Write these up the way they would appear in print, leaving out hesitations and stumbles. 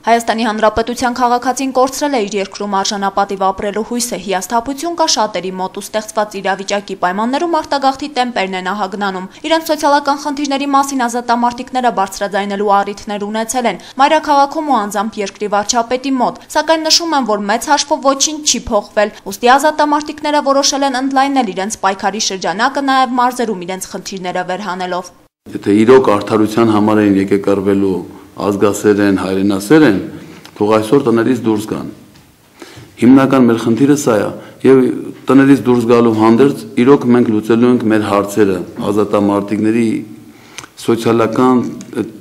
Հայաստանի Հանրապետության քաղաքացին կորցրել է իր երկրում արժանապատիվ ապրելու հույսը, հիասթափություն կա շատերի մոտ ու ստեղծված իրավիճակի պայմաններում արտագաղթի տեմպերն են ահագնանում։ Իրենց սոցիալական խնդիրների մասին ազատամարտիկները բարձրաձայնելու առիթներ ունեցել են մայրաքաղաքում ու անձամբ երկրի վարչապետի մոտ, սակայն նշում են, որ մեծ հաշվով ոչինչ չի փոխվել, ուստի ազատամարտիկները որոշել են ընդլայնել իրենց պայքարի շրջանակը նաև մարզերում իրենց խնդիրները վերհանելով։ Եթե իրոք արդարության համար են եկել կռվելու ազգասեր են, հայրենասեր են, թող այսօր տներից դուրս գան։ Հիմնական մեր խնդիրը սա է, եւ տներից դուրս գալու հանդերձ իրոք մենք լուծելու ենք մեր հարցերը, ազատամարտիկների սոցիալական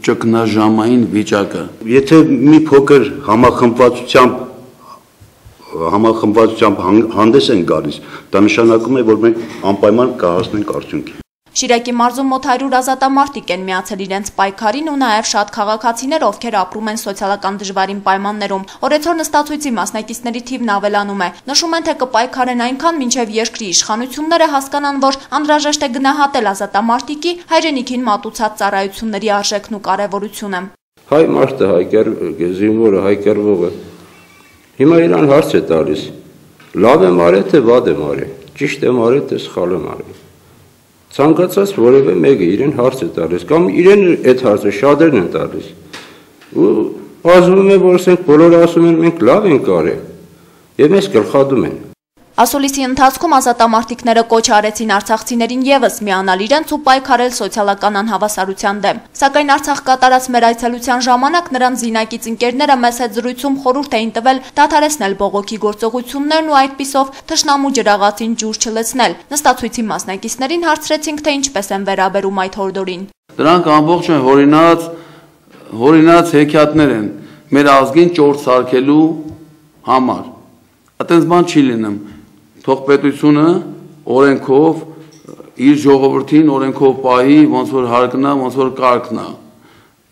ճգնաժամային վիճակը։ Եթե մի փոքր համախմբվածությամբ հանդես են գալիս, դա նշանակում է, որ մենք անպայման կհասնենք արդյունքի։ Շիրակի մարզում մոտ 100 ազատամարտիկ են միացել իրենց պայքարին ու նաև շատ քաղաքացիներ, ովքեր ապրում են սոցիալական դժվարին պայմաններում։ Օրեցօր նստացույցի մասնակիցների թիվն ավելանում է։ Նշում են, թե կպայքարեն այնքան, մինչև երկրի իշխանությունները հասկանան, որ անհրաժեշտ է գնահատել ազատամարտիկի հայրենիքին մատուցած ծառայությունների արժեքն ու կարևորությունը։ Հայ մարդը, հայ զինվորը, հայ կռվողը հիմա իրան հարց է տալիս. լավ եմ արել, թե վատ եմ արել, ճիշտ եմ արել, թե սխալ եմ արել։ Ցանկացած որևէ մեկը իրեն հարց է տալիս, կամ իրեն այդ հարցը շատերն են տալիս։ Ու ասում է, որ ասենք բոլորը ասում են մենք լավ ենք արել, եւ մեզ գլխադում են։ Ասուլիսի ընթացքում ազատամարտիկները կոչ արեցին արցախցիներին եւս միանալ իրենց ու պայքարել սոցիալական անհավասարության դեմ։ Սակայն Արցախ կատարած մեր այցելության ժամանակ նրանց զինակից ընկերները մեզ հետ զրույցում խորհուրդ էին տվել դադարեցնել բողոքի գործողություններն ու այդպիսով թշնամու ջրաղացին ջուր չլցնել։ Նստացույցի մասնակիցներին հարցրեցինք, թե ինչպես են վերաբերում այդ հորդորին։ Դրանք ամբողջ հորինած հեքիաթներ են մեր ազգին ճորտ սարքելու համար։ Այդպես բան չի լինում։ Թող պետությունը օրենքով իր ժողովրդին օրենքով պահի, ոնց որ հարկնա, ոնց որ կարգնա,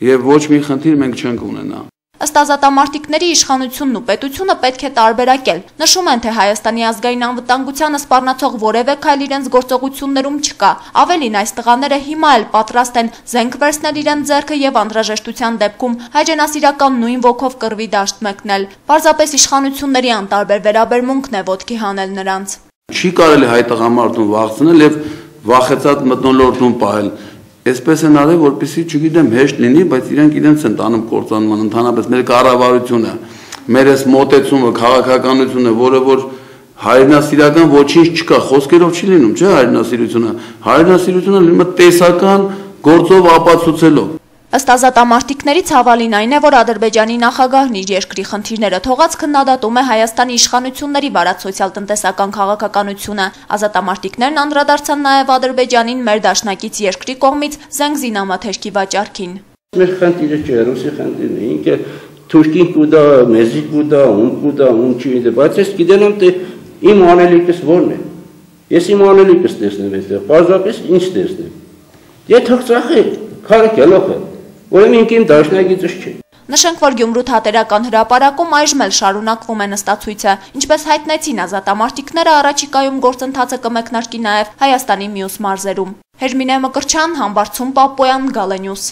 եւ ոչ մի խնդիր մենք չենք ունենա։ Ըստ ազատամարտիկների իշխանությունն ու պետությունը պետք է տարբերակել։ Նշում են, թե Հայաստանի ազգային անվտանգությանը սպառնացող որևէ քայլ իրենց գործողություններում չկա։ Ավելին, այս տղաները հիմա էլ պատրաստ են զենք վերցնել իրենց ձեռքը եւ անհրաժեշտության դեպքում հայրենասիրական նույն ոգով կռվի դաշտ մեկնել։ Պարզապես իշխանությունների անտարբեր վերաբերմունքն է ոտքի հանել նրանց։ Չի կարելի հայ տղամարդուն վախցնել եւ վախեցած մթնոլորտում պահել։ Այսպես են արել, որպեսզի, չգիտեմ, հեշտ լինի, բայց իրենք իրենց են տանում կործանման, ընդհանրապես մեր կառավարությունը, մեր այս մոտեցումը, քաղաքականությունը, որը որ հայրենասիրական ոչինչ չկա, խոսքերով չի լինում, չէ՞ հայրենասիրությունը։ Հայրենասիրությունը լինում է տեսական գործով ապացուցելով։ Ըստ ազատամարտիկների ցավալին այն է, որ Ադրբեջանի նախագահն իր երկրի խնդիրները թողած քննադատում է Հայաստանի իշխանությունների վարած սոցիալ-տնտեսական քաղաքականությունը։ Ազատամարտիկներն անդրադարձան նաև Ադրբեջանին մեր դաշնակից երկրի կողմից զենք զինամթերքի վաճառքին։ Մեր խնդիրը չէ, ռուսի խնդիրն է, ինքը թուրքին կուտա, մեզի կուտա, ում կուտա, ում չի, բայց ես գիտենամ, թե իմ անելիքս որն է։ Ես իմ անելիքս տեսնեմ այդտեղ, պարզապես ինչ տեսնեմ։ Եթե հղծախ է, քարը գլոխ է։ Ուրեմն ինքին դաշնակիցս չի։ Նշենք, որ Գյումրու թատերական հրապարակում այժմ էլ շարունակվում է նստացույցը, ինչպես հայտնեցին ազատամարտիկները, առաջիկայում գործընթացը կմեկնարկի նաև Հայաստանի մյուս մարզերում։ Հերմինե Մկրտչյան, Համբարձում Պապոյան, Գալենյուս։